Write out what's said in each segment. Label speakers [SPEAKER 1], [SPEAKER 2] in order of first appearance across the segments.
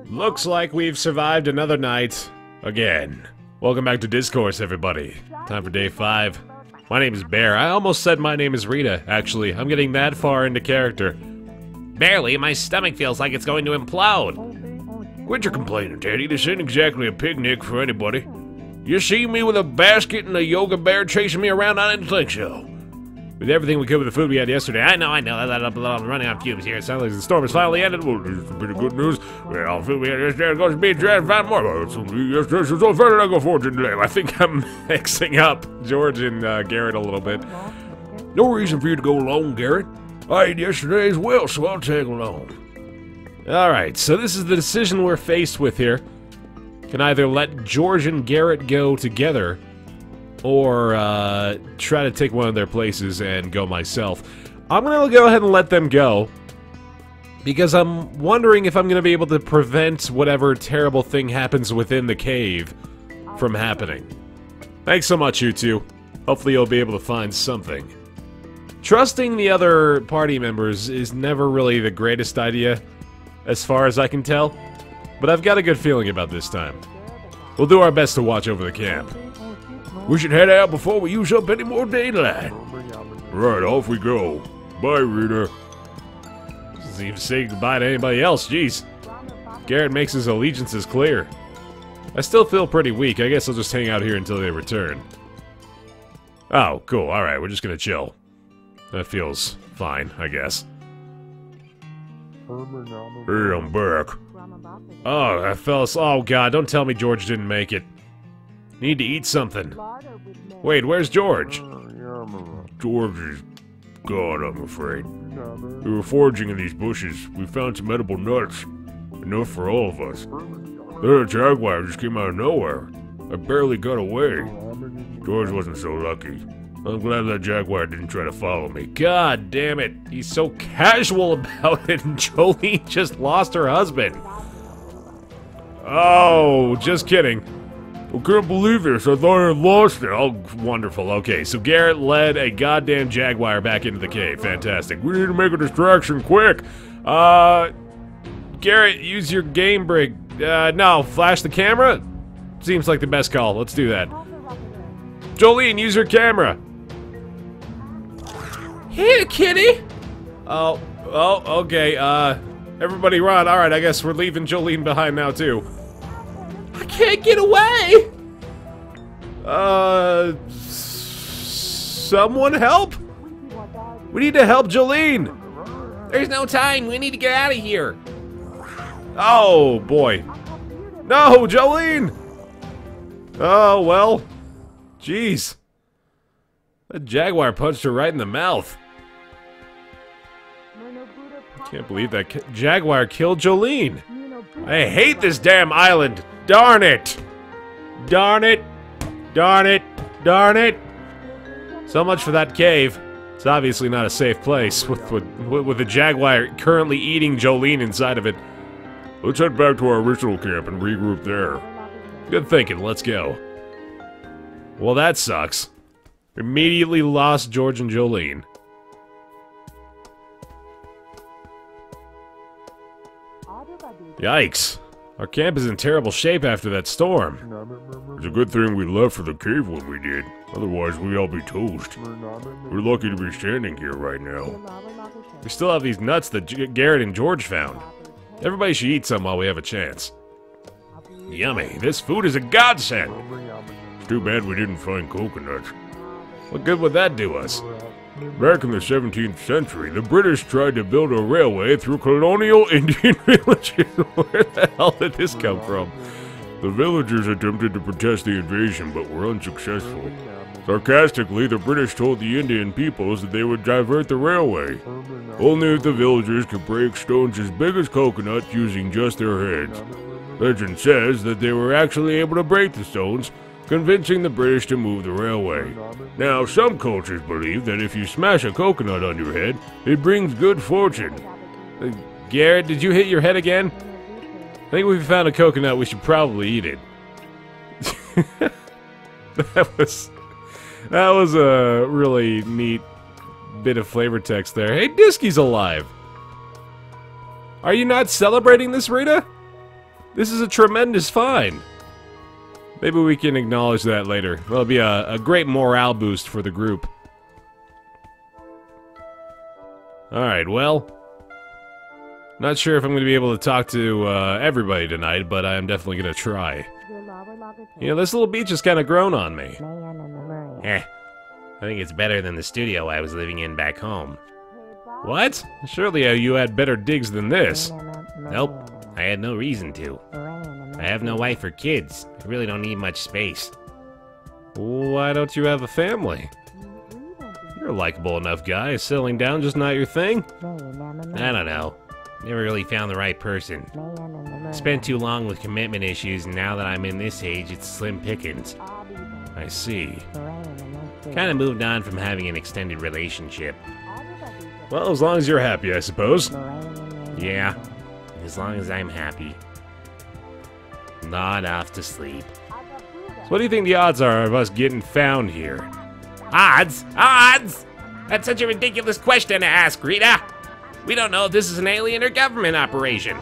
[SPEAKER 1] Looks like we've survived another night. Again. Welcome back to Dyscourse, everybody. Time for day 5. My name is Baer. I almost said my name is Rita, actually. I'm getting that far into character. Barely, my stomach feels like it's going to implode. Quit your complaining, Teddy. This ain't exactly a picnic for anybody. You see me with a basket and a yoga bear chasing me around? I didn't think so. With everything we could with the food we had yesterday, I know, I'm running on fumes here. It sounds like the storm has finally ended. Well, this is a bit of good news. Well, all the food we had yesterday is going to be dragged find more. Yesterday, so far I go fortune today. I think I'm mixing up George and Garrett a little bit. No reason for you to go alone, Garrett. I ate yesterday as well, so I'll tag along. Alright, so this is the decision we're faced with here. Can either let George and Garrett go together, or try to take one of their places and go myself. I'm gonna go ahead and let them go, because I'm wondering if I'm gonna be able to prevent whatever terrible thing happens within the cave from happening. Thanks so much, you two. Hopefully you'll be able to find something. Trusting the other party members is never really the greatest idea, as far as I can tell, but I've got a good feeling about this time. We'll do our best to watch over the camp. We should head out before we use up any more daylight. Right, off we go. Bye, Rita. Doesn't even say goodbye to anybody else, jeez. Garrett makes his allegiances clear. I still feel pretty weak. I guess I'll just hang out here until they return. Oh, cool. Alright, we're just gonna chill. That feels fine, I guess. Hey, I'm back. Oh, that fell. Oh, God, don't tell me George didn't make it. Need to eat something. Wait, where's George? George is gone, I'm afraid. We were foraging in these bushes. We found some edible nuts. Enough for all of us. Then a jaguar just came out of nowhere. I barely got away. George wasn't so lucky. I'm glad that jaguar didn't try to follow me. God damn it. He's so casual about it, and Jolene just lost her husband. Oh, just kidding. I can't believe this. I thought I had lost it. Oh, wonderful. Okay, so Garrett led a goddamn jaguar back into the cave. Fantastic. We need to make a distraction quick. Garrett, use your game brick. No, flash the camera? Seems like the best call. Let's do that. Jolene, use your camera. Hey, kitty. Oh, okay. Everybody run. Alright, I guess we're leaving Jolene behind now, too. I can't get away! Someone help? We need to help Jolene! There's no time, we need to get out of here! Oh, boy. No, Jolene! Oh, well. Jeez. That jaguar punched her right in the mouth. I can't believe that jaguar killed Jolene. I hate this damn island! Darn it! Darn it! Darn it! Darn it! So much for that cave. It's obviously not a safe place, with the jaguar currently eating Jolene inside of it. Let's head back to our original camp and regroup there. Good thinking, let's go. Well, that sucks. Immediately lost George and Jolene. Yikes. Our camp is in terrible shape after that storm. It's a good thing we left for the cave when we did. Otherwise, we'd all be toast. We're lucky to be standing here right now. We still have these nuts that Garrett and George found. Everybody should eat some while we have a chance. Yummy. This food is a godsend. It's too bad we didn't find coconuts. What good would that do us? Back in the 17th century, the British tried to build a railway through colonial Indian villages. Where the hell did this come from? The villagers attempted to protest the invasion, but were unsuccessful. Sarcastically, the British told the Indian peoples that they would divert the railway. Only if the villagers could break stones as big as coconuts using just their heads. Legend says that they were actually able to break the stones, convincing the British to move the railway. Now, some cultures believe that if you smash a coconut on your head, it brings good fortune. Garrett, did you hit your head again? I think we found a coconut, we should probably eat it. That was a really neat bit of flavor text there. Hey, Disky's alive! Are you not celebrating this, Rita? This is a tremendous find. Maybe we can acknowledge that later. That'll be a great morale boost for the group. Alright, well. Not sure if I'm going to be able to talk to everybody tonight, but I am definitely going to try. You know, this little beach has kind of grown on me.
[SPEAKER 2] I think it's better than the studio I was living in back home.
[SPEAKER 1] What? Surely you had better digs than this.
[SPEAKER 2] Nope, I had no reason to. I have no wife or kids. I really don't need much space.
[SPEAKER 1] Why don't you have a family? You're a likable enough guy. Settling down just not your thing?
[SPEAKER 2] I don't know. Never really found the right person. Spent too long with commitment issues, and now that I'm in this age, it's slim pickings.
[SPEAKER 1] I see.
[SPEAKER 2] Kinda moved on from having an extended relationship.
[SPEAKER 1] Well, as long as you're happy, I suppose.
[SPEAKER 2] Yeah, as long as I'm happy. Not off to sleep.
[SPEAKER 1] So what do you think the odds are of us getting found here?
[SPEAKER 2] Odds? Odds? That's such a ridiculous question to ask, Rita. We don't know if this is an alien or government operation.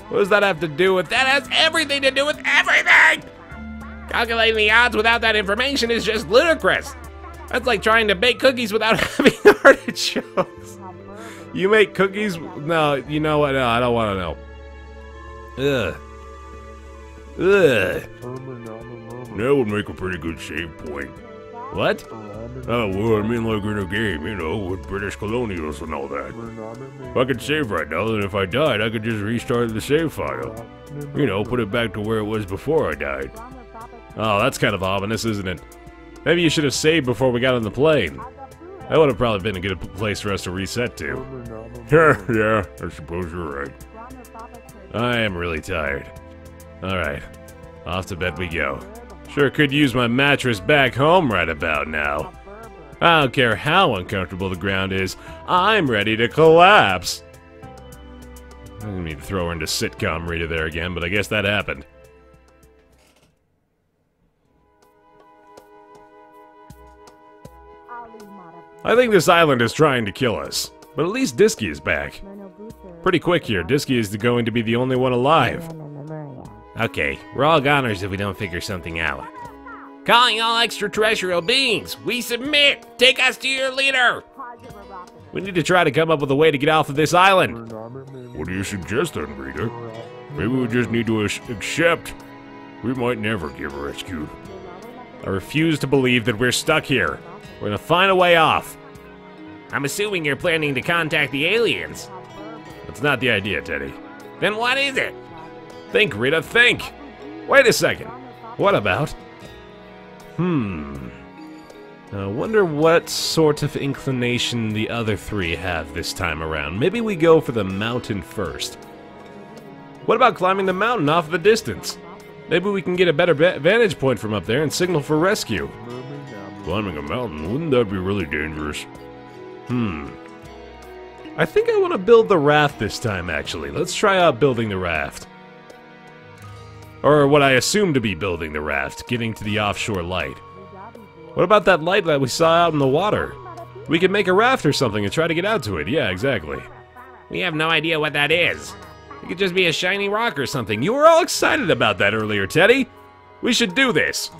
[SPEAKER 1] What does that have to do with
[SPEAKER 2] That has everything to do with everything! Calculating the odds without that information is just ludicrous. That's like trying to bake cookies without having artichokes.
[SPEAKER 1] You make cookies? No, you know what? No, I don't want to know. Ugh. That would make a pretty good save point. What? Oh, well, I mean like in a game, you know, with British colonials and all that. If I could save right now, then if I died, I could just restart the save file. You know, put it back to where it was before I died. Oh, that's kind of ominous, isn't it? Maybe you should have saved before we got on the plane. That would have probably been a good place for us to reset to. Yeah, I suppose you're right. I am really tired. Alright, off to bed we go. Sure could use my mattress back home right about now. I don't care how uncomfortable the ground is, I'm ready to collapse. I didn't mean to throw her into sitcom Rita there again, but I guess that happened. I think this island is trying to kill us, but at least Dysky is back. Pretty quick here, Dysky is going to be the only one alive.
[SPEAKER 2] Okay, we're all goners if we don't figure something out. Calling all extraterrestrial beings! We submit! Take us to your leader!
[SPEAKER 1] We need to try to come up with a way to get off of this island. What do you suggest then, Rita? Maybe we just need to accept we might never get rescued. I refuse to believe that we're stuck here. We're gonna find a way off.
[SPEAKER 2] I'm assuming you're planning to contact the aliens.
[SPEAKER 1] That's not the idea, Teddy.
[SPEAKER 2] Then what is it?
[SPEAKER 1] Think, Rita, think! Wait a second. What about? I wonder what sort of inclination the other three have this time around. Maybe we go for the mountain first. What about climbing the mountain off the distance? Maybe we can get a better vantage point from up there and signal for rescue. Climbing a mountain, wouldn't that be really dangerous? I think I want to build the raft this time, actually. Let's try out building the raft. Or what I assume to be building the raft, getting to the offshore light. What about that light that we saw out in the water? We could make a raft or something and try to get out to it. Yeah, exactly.
[SPEAKER 2] We have no idea what that is.
[SPEAKER 1] It could just be a shiny rock or something. You were all excited about that earlier, Teddy. We should do this.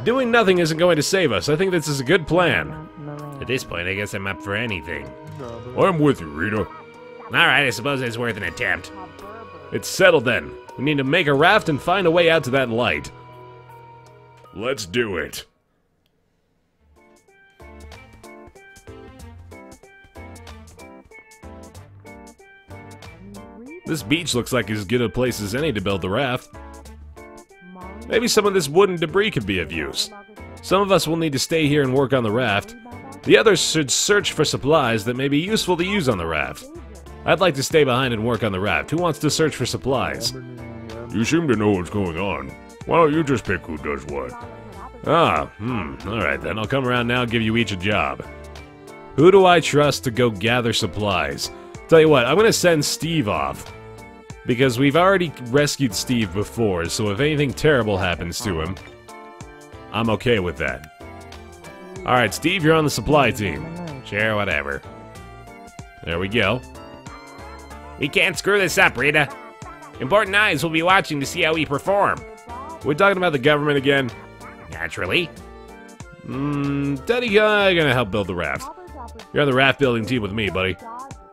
[SPEAKER 1] Doing nothing isn't going to save us. I think this is a good plan.
[SPEAKER 2] At this point, I guess I'm up for anything.
[SPEAKER 1] I'm with you, Rita.
[SPEAKER 2] Alright, I suppose it's worth an attempt.
[SPEAKER 1] It's settled then. We need to make a raft and find a way out to that light. Let's do it. This beach looks like as good a place as any to build the raft. Maybe some of this wooden debris could be of use. Some of us will need to stay here and work on the raft. The others should search for supplies that may be useful to use on the raft. I'd like to stay behind and work on the raft. Who wants to search for supplies? You seem to know what's going on. Why don't you just pick who does what? Alright then, I'll come around now and give you each a job. Who do I trust to go gather supplies? Tell you what, I'm gonna send Steve off. Because we've already rescued Steve before, so if anything terrible happens to him, I'm okay with that. Alright, Steve, you're on the supply team.
[SPEAKER 2] Sure, whatever.
[SPEAKER 1] There we go.
[SPEAKER 2] We can't screw this up, Rita. Important eyes will be watching to see how we perform.
[SPEAKER 1] We talking about the government again?
[SPEAKER 2] Naturally.
[SPEAKER 1] Teddy, gonna help build the raft. You're on the raft building team with me, buddy.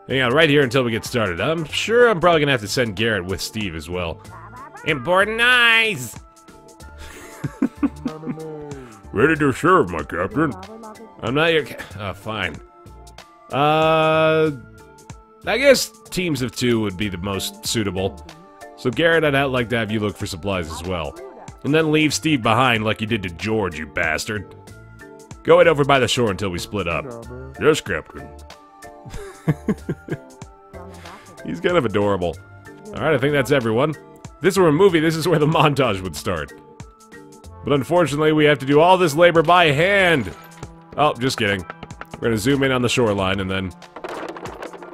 [SPEAKER 1] Hang on right here until we get started. I'm sure I'm probably gonna have to send Garrett with Steve as well.
[SPEAKER 2] Important eyes!
[SPEAKER 1] Ready to serve, my captain. I'm not your fine. I guess teams of 2 would be the most suitable. So Garrett, I'd like to have you look for supplies as well. And then leave Steve behind like you did to George, you bastard. Go right over by the shore until we split up. Yes, Captain. He's kind of adorable. Alright, I think that's everyone. If this were a movie, this is where the montage would start. But unfortunately, we have to do all this labor by hand. Oh, just kidding. We're gonna zoom in on the shoreline and then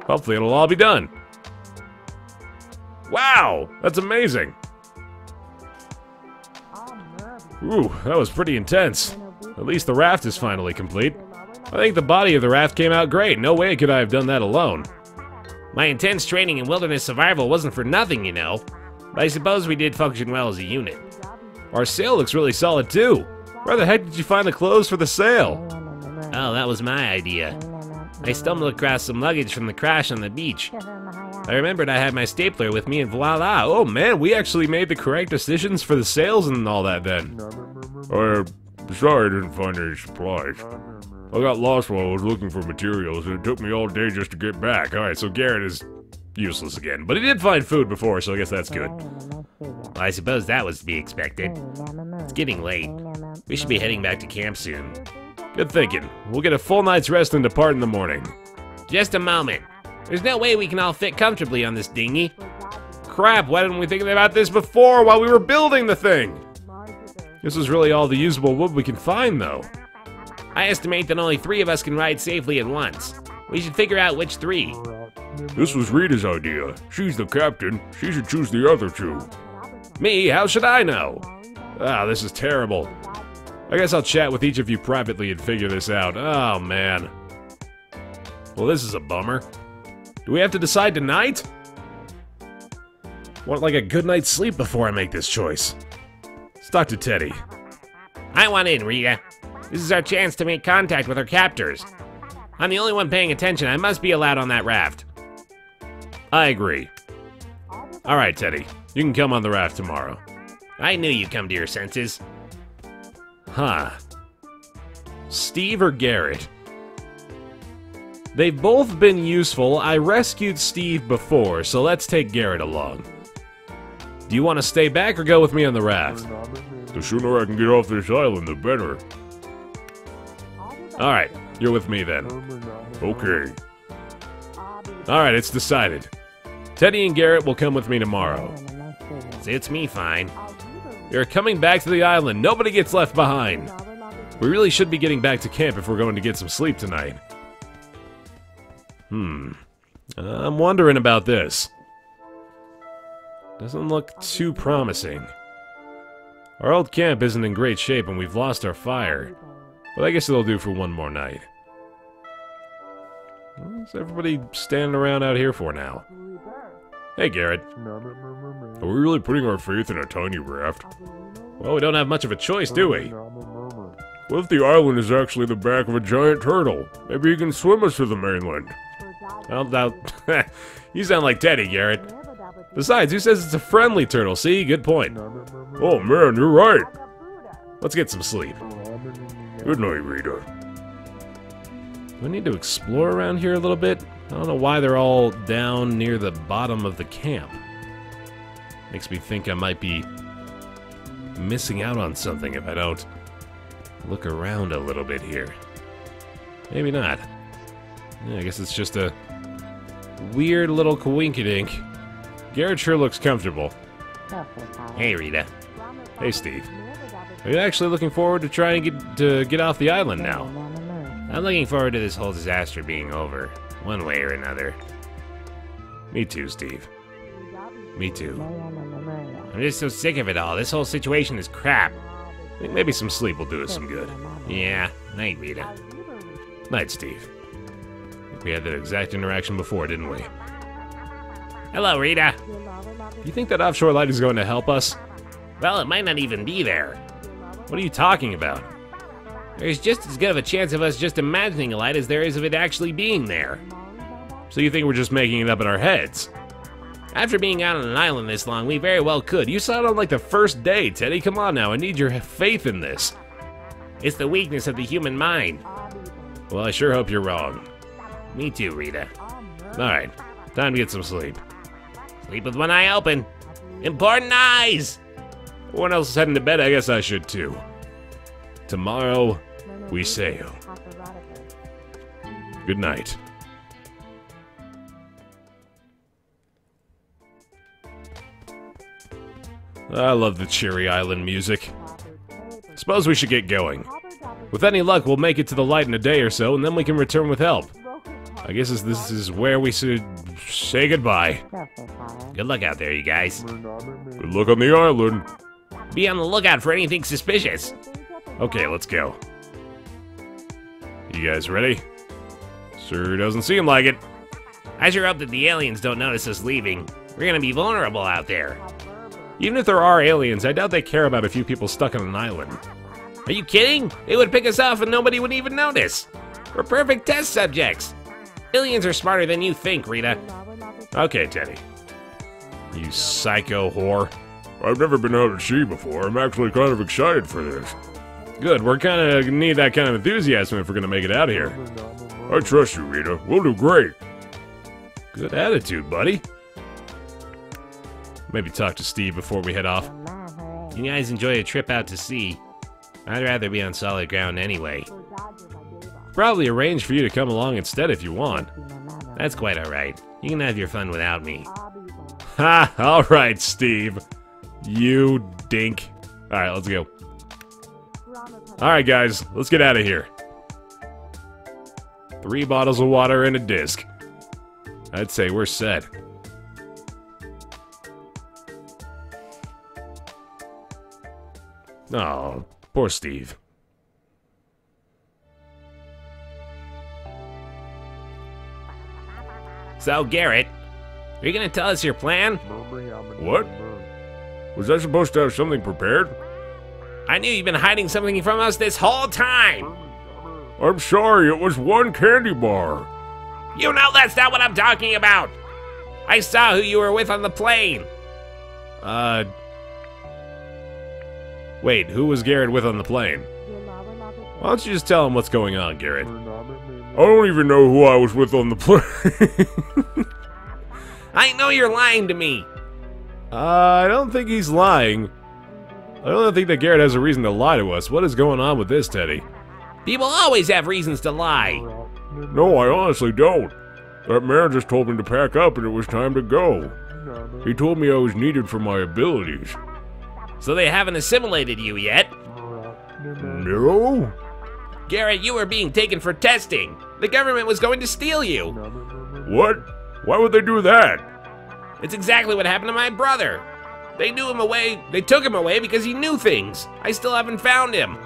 [SPEAKER 1] hopefully it'll all be done. Wow, that's amazing. Ooh, that was pretty intense. At least the raft is finally complete. I think the body of the raft came out great. No way could I have done that alone.
[SPEAKER 2] My intense training in wilderness survival wasn't for nothing, you know. But I suppose we did function well as a unit.
[SPEAKER 1] Our sail looks really solid too. Where the heck did you find the clothes for the sail?
[SPEAKER 2] Oh, that was my idea. I stumbled across some luggage from the crash on the beach. I remembered I had my stapler with me and voila!
[SPEAKER 1] Oh man, we actually made the correct decisions for the sails and all that then. Sorry I didn't find any supplies. I got lost while I was looking for materials and it took me all day just to get back. Alright, so Garrett is useless again. But he did find food before, so I guess that's good.
[SPEAKER 2] Well, I suppose that was to be expected. It's getting late. We should be heading back to camp soon.
[SPEAKER 1] Good thinking. We'll get a full night's rest and depart in the morning.
[SPEAKER 2] Just a moment. There's no way we can all fit comfortably on this dinghy.
[SPEAKER 1] Crap, why didn't we think about this before while we were building the thing? This is really all the usable wood we can find, though.
[SPEAKER 2] I estimate that only 3 of us can ride safely at once. We should figure out which 3.
[SPEAKER 1] This was Rita's idea. She's the captain. She should choose the other 2. Me? How should I know? Ah, this is terrible. I guess I'll chat with each of you privately and figure this out. Oh, man. Well, this is a bummer. Do we have to decide tonight? Want like a good night's sleep before I make this choice. Let's talk to Teddy.
[SPEAKER 2] I want in, Rita. This is our chance to make contact with our captors. I'm the only one paying attention. I must be allowed on that raft.
[SPEAKER 1] I agree. Alright, Teddy. You can come on the raft tomorrow.
[SPEAKER 2] I knew you'd come to your senses.
[SPEAKER 1] Huh. Steve or Garrett? They've both been useful. I rescued Steve before, so let's take Garrett along. Do you want to stay back or go with me on the raft? The sooner I can get off this island, the better. Alright, you're with me then. Okay. Alright, it's decided. Teddy and Garrett will come with me tomorrow.
[SPEAKER 2] Suits me fine.
[SPEAKER 1] You're coming back to the island. Nobody gets left behind. We really should be getting back to camp if we're going to get some sleep tonight. I'm wondering about this. Doesn't look too promising. Our old camp isn't in great shape and we've lost our fire. But I guess it'll do for one more night. What's everybody standing around out here for now? Hey, Garrett. Are we really putting our faith in a tiny raft? Well, we don't have much of a choice, do we? What if the island is actually the back of a giant turtle? Maybe he can swim us to the mainland. You sound like Teddy, Garrett. Besides, who says it's a friendly turtle? See? Good point. Oh man, you're right. Let's get some sleep. Good night, Rita. Do I need to explore around here a little bit? I don't know why they're all down near the bottom of the camp. Makes me think I might be missing out on something if I don't look around a little bit here. Maybe not. Yeah, I guess it's just a weird little coinkydink. Garrett sure looks comfortable.
[SPEAKER 2] Hey, Rita.
[SPEAKER 1] Hey, Steve. Are you actually looking forward to trying to get off the island now?
[SPEAKER 2] I'm looking forward to this whole disaster being over, one way or another.
[SPEAKER 1] Me too, Steve. Me too.
[SPEAKER 2] I'm just so sick of it all. This whole situation is crap.
[SPEAKER 1] I think maybe some sleep will do us some good.
[SPEAKER 2] Yeah, night, Rita.
[SPEAKER 1] Night, Steve. We had that exact interaction before, didn't we?
[SPEAKER 2] Hello, Rita.
[SPEAKER 1] Do you think that offshore light is going to help us?
[SPEAKER 2] Well, it might not even be there.
[SPEAKER 1] What are you talking about?
[SPEAKER 2] There's just as good of a chance of us just imagining a light as there is of it actually being there.
[SPEAKER 1] So you think we're just making it up in our heads?
[SPEAKER 2] After being out on an island this long, we very well could.
[SPEAKER 1] You saw it on like the first day, Teddy. Come on now, I need your faith in this.
[SPEAKER 2] It's the weakness of the human mind.
[SPEAKER 1] Well, I sure hope you're wrong.
[SPEAKER 2] Me too, Rita.
[SPEAKER 1] Alright, time to get some sleep.
[SPEAKER 2] Sleep with one eye open. Important eyes!
[SPEAKER 1] Everyone else is heading to bed, I guess I should too. Tomorrow, we sail. Good night. I love the cheery island music. Suppose we should get going. With any luck, we'll make it to the light in a day or so, and then we can return with help. I guess this is where we should say goodbye.
[SPEAKER 2] Good luck out there, you guys.
[SPEAKER 1] Good luck on the island.
[SPEAKER 2] Be on the lookout for anything suspicious.
[SPEAKER 1] Okay, let's go. You guys ready? Sure doesn't seem like it.
[SPEAKER 2] I sure hope that the aliens don't notice us leaving. We're gonna be vulnerable out there.
[SPEAKER 1] Even if there are aliens, I doubt they care about a few people stuck on an island.
[SPEAKER 2] Are you kidding? They would pick us off and nobody would even notice. We're perfect test subjects. Aliens are smarter than you think, Rita.
[SPEAKER 1] Okay, Teddy. You psycho whore. I've never been out at sea before. I'm actually kind of excited for this. Good, we're kind of need that kind of enthusiasm if we're gonna make it out here. I trust you, Rita. We'll do great. Good attitude, buddy. Maybe talk to Steve before we head off.
[SPEAKER 2] You guys enjoy a trip out to sea. I'd rather be on solid ground anyway.
[SPEAKER 1] Probably arrange for you to come along instead if you want.
[SPEAKER 2] That's quite alright. You can have your fun without me.
[SPEAKER 1] Ha! Alright, Steve. You dink. Alright, let's go. Alright, guys. Let's get out of here. 3 bottles of water and a disc. I'd say we're set. Oh, poor Steve.
[SPEAKER 2] So, Garrett, are you gonna tell us your plan?
[SPEAKER 1] What? Was I supposed to have something prepared?
[SPEAKER 2] I knew you've been hiding something from us this whole time!
[SPEAKER 1] I'm sorry, it was one candy bar.
[SPEAKER 2] You know that's not what I'm talking about! I saw who you were with on the plane!
[SPEAKER 1] Wait, who was Garrett with on the plane? Why don't you just tell him what's going on, Garrett? I don't even know who I was with on the plane.
[SPEAKER 2] I know you're lying to me!
[SPEAKER 1] I don't think he's lying. I don't think that Garrett has a reason to lie to us. What is going on with this, Teddy?
[SPEAKER 2] People always have reasons to lie.
[SPEAKER 1] No, I honestly don't. That man just told me to pack up and it was time to go. He told me I was needed for my abilities.
[SPEAKER 2] So they haven't assimilated you yet?
[SPEAKER 1] No?
[SPEAKER 2] Garrett, you were being taken for testing. The government was going to steal you.
[SPEAKER 1] What? Why would they do that?
[SPEAKER 2] It's exactly what happened to my brother. They took him away because he knew things. I still haven't found him.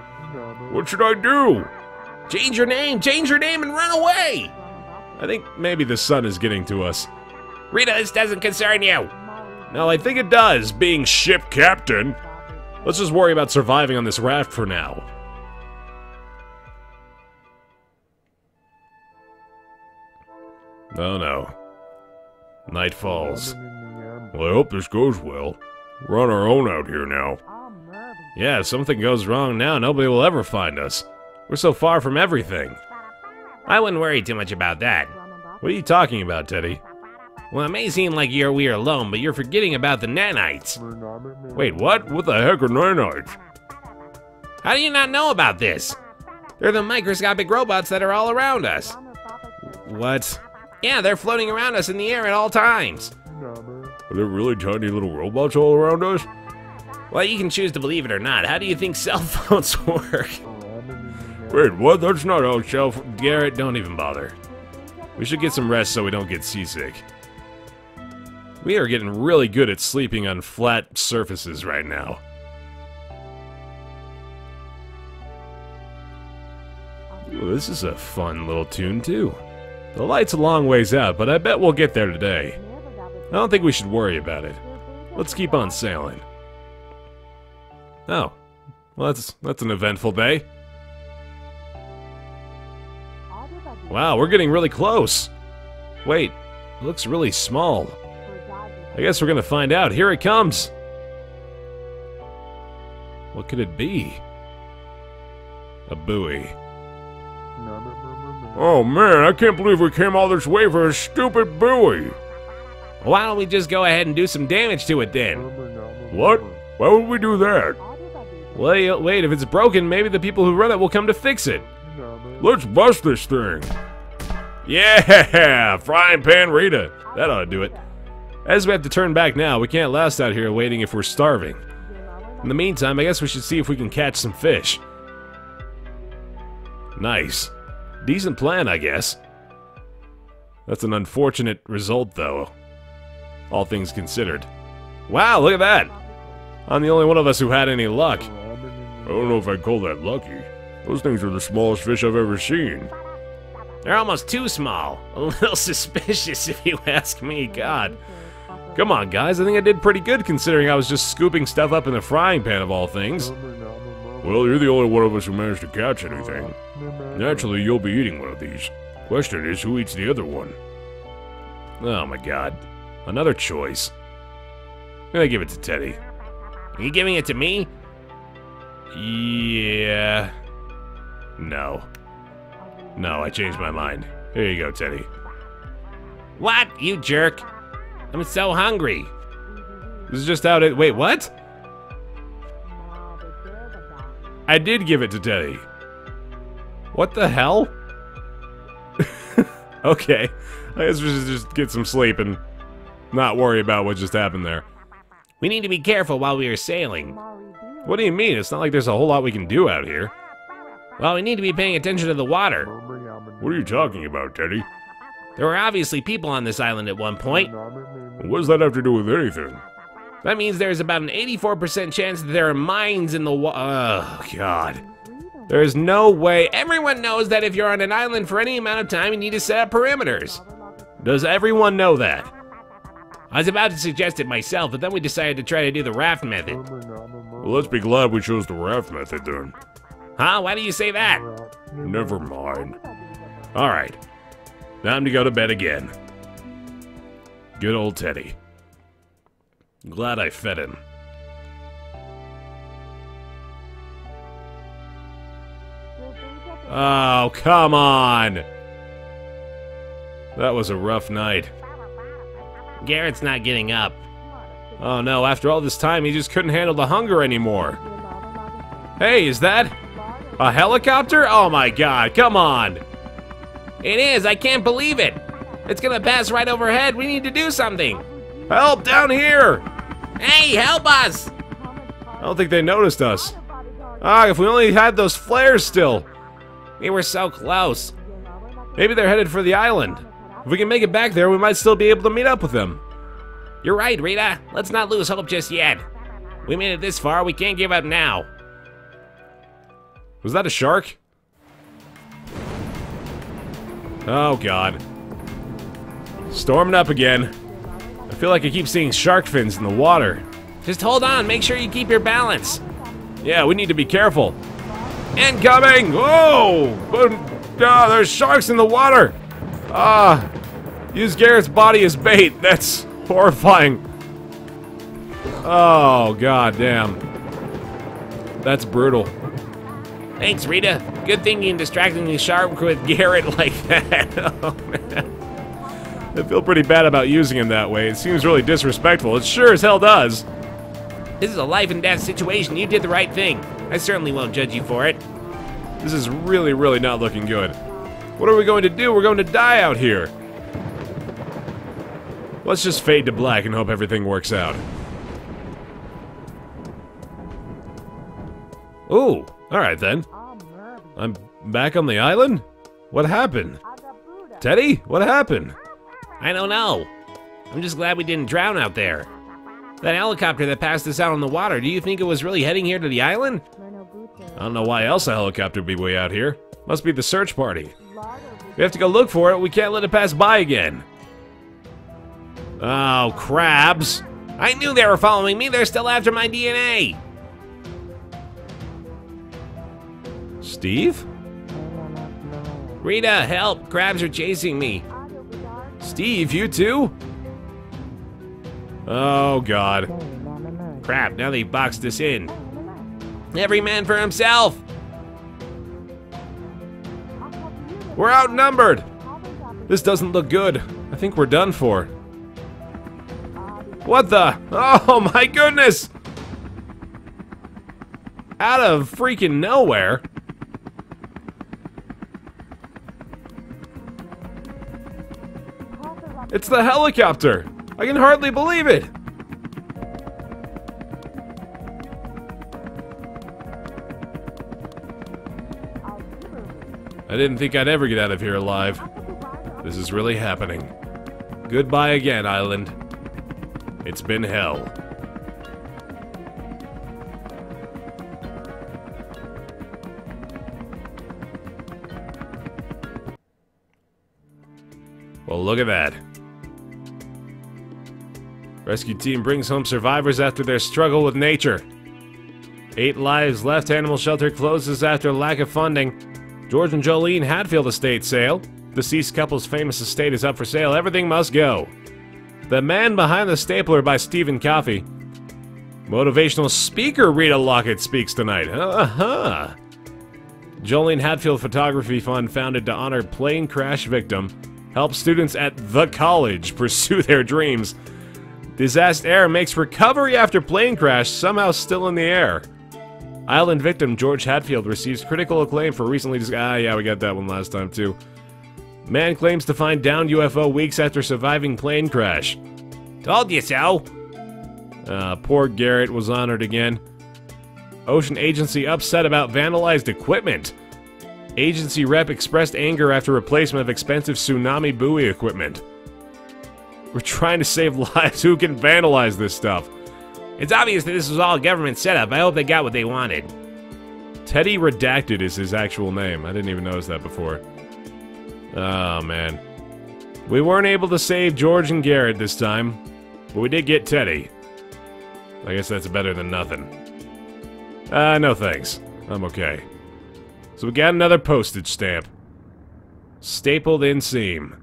[SPEAKER 1] What should I do?
[SPEAKER 2] Change your name and run away.
[SPEAKER 1] I think maybe the sun is getting to us.
[SPEAKER 2] Rita, this doesn't concern you.
[SPEAKER 1] No, I think it does, being ship captain. Let's just worry about surviving on this raft for now. Oh no. Night falls. Well, I hope this goes well. We're on our own out here now. Yeah, if something goes wrong now, nobody will ever find us. We're so far from everything.
[SPEAKER 2] I wouldn't worry too much about that.
[SPEAKER 1] What are you talking about, Teddy?
[SPEAKER 2] Well, it may seem like we're alone, but you're forgetting about the nanites.
[SPEAKER 1] Wait, what? What the heck are nanites?
[SPEAKER 2] How do you not know about this? They're the microscopic robots that are all around us.
[SPEAKER 1] What?
[SPEAKER 2] Yeah, they're floating around us in the air at all times.
[SPEAKER 1] Are there really tiny little robots all around us?
[SPEAKER 2] Well, you can choose to believe it or not. How do you think cell phones work?
[SPEAKER 1] Wait, what? That's not how Garrett, don't even bother. We should get some rest so we don't get seasick. We are getting really good at sleeping on flat surfaces right now. Ooh, this is a fun little tune, too. The light's a long ways out, but I bet we'll get there today. I don't think we should worry about it. Let's keep on sailing. Oh. Well, that's an eventful day. Wow, we're getting really close. Wait, it looks really small. I guess we're gonna find out. Here it comes. What could it be? A buoy. Oh man, I can't believe we came all this way for a stupid buoy.
[SPEAKER 2] Why don't we just go ahead and do some damage to it then?
[SPEAKER 1] What? Why would we do that? Wait, if it's broken, maybe the people who run it will come to fix it. Let's bust this thing. Yeah, frying pan Rita. That ought to do it. As we have to turn back now, we can't last out here waiting if we're starving. In the meantime, I guess we should see if we can catch some fish. Nice. Decent plan, I guess. That's an unfortunate result, though. All things considered. Wow, look at that! I'm the only one of us who had any luck. I don't know if I'd call that lucky. Those things are the smallest fish I've ever seen.
[SPEAKER 2] They're almost too small. A little suspicious if you ask me, God.
[SPEAKER 1] Come on, guys, I think I did pretty good considering I was just scooping stuff up in a frying pan of all things. Well, you're the only one of us who managed to catch anything. Naturally, you'll be eating one of these. Question is, who eats the other one? Oh my god. Another choice. I'm gonna give it to Teddy.
[SPEAKER 2] Are you giving it to me?
[SPEAKER 1] Yeah. No. No, I changed my mind. Here you go, Teddy.
[SPEAKER 2] What? You jerk. I'm so hungry.
[SPEAKER 1] This is just how it... Wait, what? I did give it to Teddy. What the hell? Okay. I guess we should just get some sleep and not worry about what just happened there.
[SPEAKER 2] We need to be careful while we are sailing.
[SPEAKER 1] What do you mean? It's not like there's a whole lot we can do out here.
[SPEAKER 2] Well, we need to be paying attention to the water.
[SPEAKER 1] What are you talking about, Teddy?
[SPEAKER 2] There were obviously people on this island at one point.
[SPEAKER 1] What does that have to do with anything?
[SPEAKER 2] That means there's about an 84% chance that there are mines in the
[SPEAKER 1] Oh, God.
[SPEAKER 2] There is no way. Everyone knows that if you're on an island for any amount of time, you need to set up perimeters.
[SPEAKER 1] Does everyone know that?
[SPEAKER 2] I was about to suggest it myself, but then we decided to try to do the raft method.
[SPEAKER 1] Well, let's be glad we chose the raft method then.
[SPEAKER 2] Huh? Why do you say that?
[SPEAKER 1] Never mind. Alright. Time to go to bed again. Good old Teddy. Glad I fed him. Oh, come on! That was a rough night.
[SPEAKER 2] Garrett's not getting up.
[SPEAKER 1] Oh no, after all this time, he just couldn't handle the hunger anymore. Hey, is that a helicopter? Oh my god, come on!
[SPEAKER 2] It is, I can't believe it! It's gonna pass right overhead, we need to do something!
[SPEAKER 1] Help, down here!
[SPEAKER 2] Hey, help us!
[SPEAKER 1] I don't think they noticed us. Ah, if we only had those flares still!
[SPEAKER 2] We were so close.
[SPEAKER 1] Maybe they're headed for the island. If we can make it back there, we might still be able to meet up with them.
[SPEAKER 2] You're right, Rita. Let's not lose hope just yet. We made it this far, we can't give up now.
[SPEAKER 1] Was that a shark? Oh god. Storming up again. I feel like I keep seeing shark fins in the water.
[SPEAKER 2] Just hold on, make sure you keep your balance.
[SPEAKER 1] Yeah, we need to be careful. Incoming! Whoa! Ah, there's sharks in the water! Ah! Use Garrett's body as bait. That's horrifying. Oh, god damn. That's brutal.
[SPEAKER 2] Thanks, Rita. Good thing you distracting the shark with Garrett like that. Oh, man.
[SPEAKER 1] I feel pretty bad about using him that way. It seems really disrespectful. It sure as hell does.
[SPEAKER 2] This is a life and death situation. You did the right thing. I certainly won't judge you for it.
[SPEAKER 1] This is really, really not looking good. What are we going to do? We're going to die out here. Let's just fade to black and hope everything works out. Ooh, alright then. I'm back on the island? What happened? Teddy, what happened?
[SPEAKER 2] I don't know. I'm just glad we didn't drown out there. That helicopter that passed us out on the water, do you think it was really heading here to the island?
[SPEAKER 1] I don't know why else a helicopter would be way out here. Must be the search party. We have to go look for it. We can't let it pass by again. Oh, crabs.
[SPEAKER 2] I knew they were following me. They're still after my DNA.
[SPEAKER 1] Steve?
[SPEAKER 2] Rita, help. Crabs are chasing me.
[SPEAKER 1] Steve, you too? Oh, God.
[SPEAKER 2] Crap, now they boxed us in. Every man for himself.
[SPEAKER 1] We're outnumbered. This doesn't look good. I think we're done for. What the? Oh my goodness! Out of freaking nowhere. It's the helicopter. I can hardly believe it. I didn't think I'd ever get out of here alive. This is really happening. Goodbye again, island. It's been hell. Well, look at that. Rescue team brings home survivors after their struggle with nature. 8 lives left. Animal shelter closes after lack of funding. George and Jolene Hatfield estate sale. Deceased couple's famous estate is up for sale. Everything must go. The Man Behind the Stapler by Stephen Coffey. Motivational speaker Rita Lockett speaks tonight. Jolene Hatfield Photography Fund, founded to honor plane crash victim. Help students at the college pursue their dreams. Disaster Air makes recovery after plane crash somehow still in the air. Island victim George Hatfield receives critical acclaim for recently yeah, we got that one last time too. Man claims to find downed UFO weeks after surviving plane crash.
[SPEAKER 2] Told you so.
[SPEAKER 1] Poor Garrett was honored again. Ocean agency upset about vandalized equipment. Agency rep expressed anger after replacement of expensive tsunami buoy equipment. We're trying to save lives. Who can vandalize this stuff?
[SPEAKER 2] It's obvious that this was all a government setup. I hope they got what they wanted.
[SPEAKER 1] Teddy Redacted is his actual name. I didn't even notice that before. Oh, man. We weren't able to save George and Garrett this time, but we did get Teddy. I guess that's better than nothing. No thanks. I'm okay. So we got another postage stamp. Stapled inseam.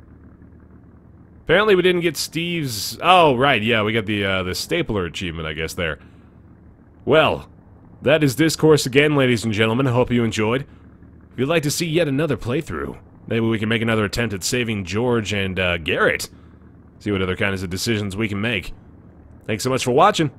[SPEAKER 1] Apparently we didn't get Steve's... Oh, right, yeah, we got the stapler achievement, I guess, there. Well, that is Dyscourse again, ladies and gentlemen. I hope you enjoyed. If you'd like to see yet another playthrough, maybe we can make another attempt at saving George and Garrett. See what other kinds of decisions we can make. Thanks so much for watching.